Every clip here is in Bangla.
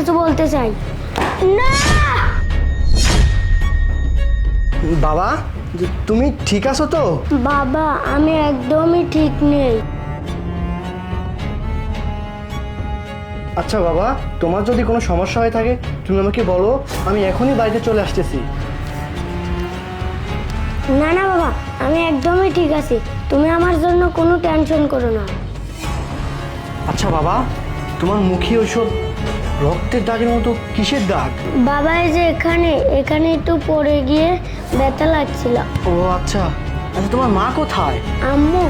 কিছু বলতে চাই। না বাবা, তুমি ঠিক আছো তো? বাবা, আমি একদমই ঠিক নেই। আচ্ছা বাবা, তোমার যদি কোনো সমস্যা হয়ে থাকে তুমি আমাকে বলো, আমি এখনই বাড়িতে চলে আসতেছি। না না বাবা, আমি একদমই ঠিক আছি। তুমি আমার জন্য কোনো টেনশন করো না। আচ্ছা বাবা, তোমার মুখে ওইসব রক্তের দাগের মতো কিসের দাগ? বাবা, এই যে এখানে একটু পড়ে গিয়ে ব্যথা লাগছিল। ও আচ্ছা। আচ্ছা তোমার মা কোথায়? আম্মু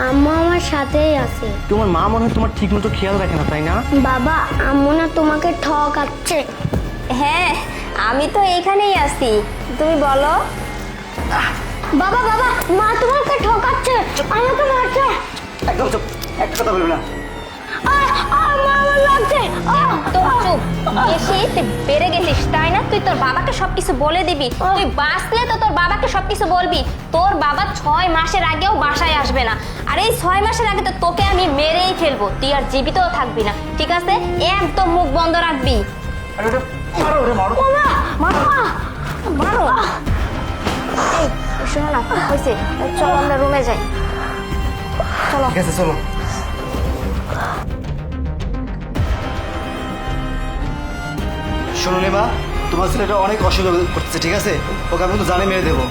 আম্মু আমার সাথেই আছে। তোমার মা মনে হয় তোমার ঠিক মতো খেয়াল রাখে না, তাই না? বাবা, আম্মু না তোমাকে ঠকাচ্ছে? হ্যাঁ, আমি তো এইখানেই আছি, তুমি বলো। বাবা বাবা, মা তোমাকে ঠকাচ্ছে, আমাকে মারছে। একদম চুপ, একটা কথা বলবে না। মা আমার লাগছে। তো চুপ, এসে তুই বেড়ে গেছিস তাই না? তুই তোর বাবাকে সবকিছু বলে দিবি। তুই বাঁচলে তো তোর বাবাকে সবকিছু বলবি। তোর বাবা 6 মাসের আগেও বাসায় আসবে না, আর এই 6 মাসের আগে তো তোকে আমি মেরেই ফেলবো, তুই আর জীবিতও থাকবি না, ঠিক আছে? একদম মুখ বন্ধ রাখবি। আরে ওটা মারো, ওরে মারো। মারো। এই শোনো না, হয়েছে, চলো আমরা রুমে যাই। চলো। ঠিক আছে চলো। শোনো নেবা, তোমার ছেলেটা অনেক অসুবিধা করতেছে, ঠিক আছে? ওকে আমি কিন্তু জানে মেরে দেবো।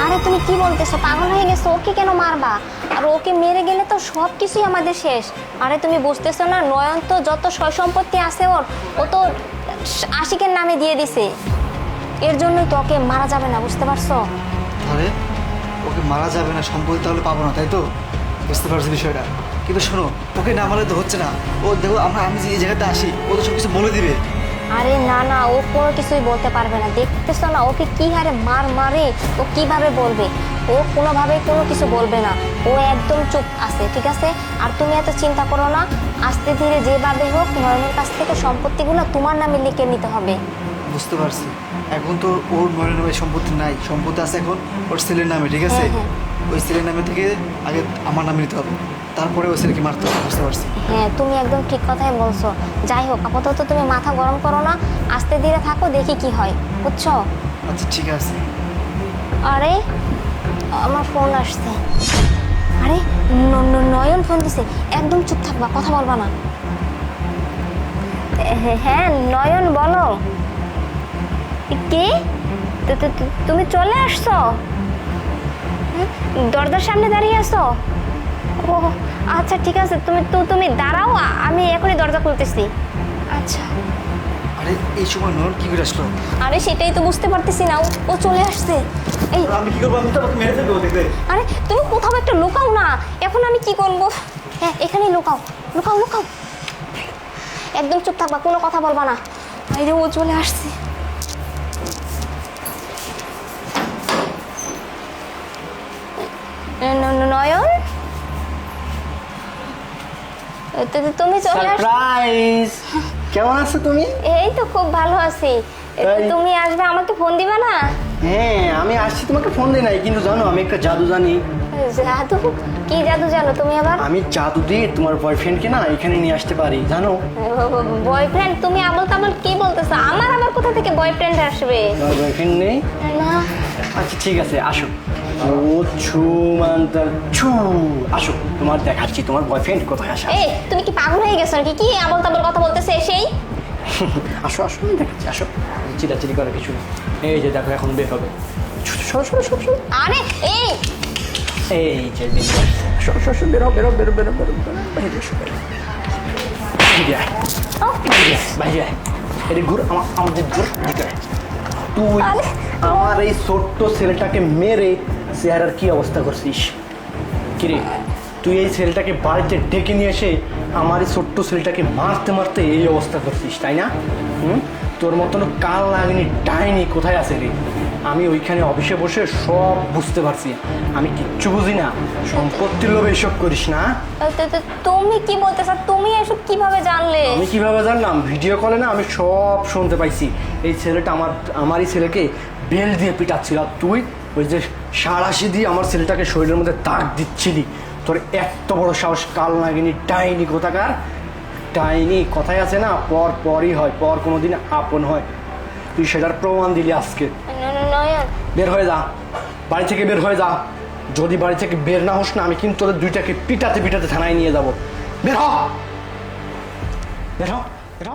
আরে তুমি কি বলতেছো? পাগল হয়ে গেছো? ওকে কেন মারবা? আর ওকে মেরে গেলে তো সব কিছুই আমাদের শেষ। আরে তুমি বুঝতেছো না, নয়ন তো যত সয় সম্পত্তি আছে ও তো আশিকের নামে দিয়ে দিছে। এর জন্যই তো ওকে মারা যাবে না, বুঝতে পারছো? আরে ওকে মারা যাবে না, সম্পত্তি তাহলে পাবো না, তাই তো? বুঝতে পারছি বিষয়টা, কিন্তু শোনো, ওকে না মারলে তো হচ্ছে না। ও দেখো, আমি যে এই জায়গাতে আসি, ও তো সব কিছু বলে দিবে। আরে না না, ও কোনো কিছুই বলতে পারবে না, দেখতেছো না ওকে কি হারে মারে। ও কিভাবে বলবে? ও কোনোভাবে কোনো কিছু বলবে না, ও একদম চুপ আছে, ঠিক আছে? আর তুমি এত চিন্তা করো না, আস্তে ধীরে যেভাবে হোক নয়নের কাছ থেকে সম্পত্তিগুলো তোমার নামে লিখে নিতে হবে। বুঝতে পারছি, এখন তো ওর নয়নের নামে সম্পত্তি নাই, সম্পত্তি আছে এখন ওর ছেলের নামে, ঠিক আছে? হ্যাঁ, ওই ছেলের নামে থেকে আগে আমার নামে নিতে হবে, তারপরে ওই ছেলেকে মারতে হবে, বুঝতে পারছি। হ্যাঁ, তুমি একদম ঠিক কথাই বলছো। যাই হোক, আপাতত তুমি মাথা গরম করো না, আস্তে ধীরে থাকো, দেখি কি হয়, বুঝছো? আচ্ছা ঠিক আছে। আরে আমার ফোন আসছে। আরে নয়ন ফোন দিছে, একদম চুপ থাকবা, কথা বলবা না। হ্যাঁ নয়ন, বলো। কি? তুমি চলে আসছো? দরজার সামনে দাঁড়িয়ে আছো? ও আচ্ছা ঠিক আছে, তুমি দাঁড়াও, আমি এখনই দরজা খুলতেছি। আচ্ছা। আরে এই সময় নয়ন কি করে আসলো? আরে সেটাই তো বুঝতে পারতেছি না, ও চলে আসছে। এই আমি কি করবো? আমি তো আমাকে মেরে ফেলবো দেখবে। আরে তুমি কোথাও একটা লুকাও না, এখন আমি কি করবো? হ্যাঁ এখানেই লুকাও, লুকাও লুকাও, একদম চুপ থাকবা, কোনো কথা বলবা না। এই যে ও চলে আসছে। নয়ন, তুমি চলে আসছো? সারপ্রাইজ! কেমন আছো তুমি? এই তো খুব ভালো আছি। তুমি আসবে, আমাকে ফোন দিবা না? হ্যাঁ আমি আসছি, তোমাকে ফোন দিই নাই, কিন্তু জানো আমি একটা জাদু জানি। জাদু? কি জাদু জানো তুমি আবার? আমি জাদু দিয়ে তোমার বয়ফ্রেন্ডকে না এখানে নিয়ে আসতে পারি, জানো? বয়ফ্রেন্ড? তুমি আবল তাবল কি বলতেছো? আমার আবার কোথা থেকে বয়ফ্রেন্ড আসবে? তোমার বয়ফ্রেন্ড নেই? না। আচ্ছা ঠিক আছে, আসো। ও ছু মান্তার ছু, আসো তোমার দেখাচ্ছি তোমার বয়ফ্রেন্ড কোথায় আসে। এই তুমি কি পাগল হয়ে গেছো নাকি? কি আবল তাবল কথা বলতেছে সেই? আসো আসো, আমি দেখাচ্ছি, আসো। চিল্লাচিল্লি করার কিছু নেই, এই যে দেখো এখন বের হবে। সরো সরো সরো সরো। আরে এই এই যে বেরিয়ে আসছে। সরো সরো সরো, বেরো বেরো বেরো বেরো বেরো বেরো, বাইরে এসো, বাইরে। বাইরে আয়, বাইরে আয়, বাইরে আয়। এর ঘুর, আমাদের ঘুর ভিতরে। তুই আমার এই ছোট্ট ছেলেটাকে মেরে চেহারার কি অবস্থা করছিস? কিরে, তুই এই ছেলেটাকে বাড়িতে ডেকে নিয়ে এসে আমার এই ছোট্ট ছেলেটাকে মারতে মারতে এই অবস্থা করছিস, তাই না? তোর মতন কাল লাগেনি ডাইনি কোথায় আছে রে? আমি ওইখানে অফিসে বসে সব বুঝতে পারছি, আমি কিচ্ছু বুঝি না। সম্পত্তির লোভে এসব করিস না। তুমি কি বলতেছ? তুমি এসব কিভাবে জানলে? আমি কিভাবে জানলাম? ভিডিও কলে না আমি সব শুনতে পাইছি। এই ছেলেটা আমারই ছেলেকে বেল দিয়ে পিটাচ্ছিল, আর তুই ওই যে সাঁড়াশি দিয়ে আমার ছেলেটাকে শরীরের মধ্যে দাগ দিচ্ছিলি। তোর এত বড় সাহস, কাল নাগিনি ডাইনি কোথাকার! ডাইনি, কথাই আছে না, পর পরই হয়, পর কোনোদিন আপন হয়। তুই সেটার প্রমাণ দিলি আজকে। নয়ন বের হয়ে যা, বাড়ি থেকে বের হয়ে যা। যদি বাড়ি থেকে বের না হোস না, আমি কিন্তু তোদের দুইটাকে পিটাতে পিটাতে থানায় নিয়ে যাবো। বের হ, বের হ, বের হ।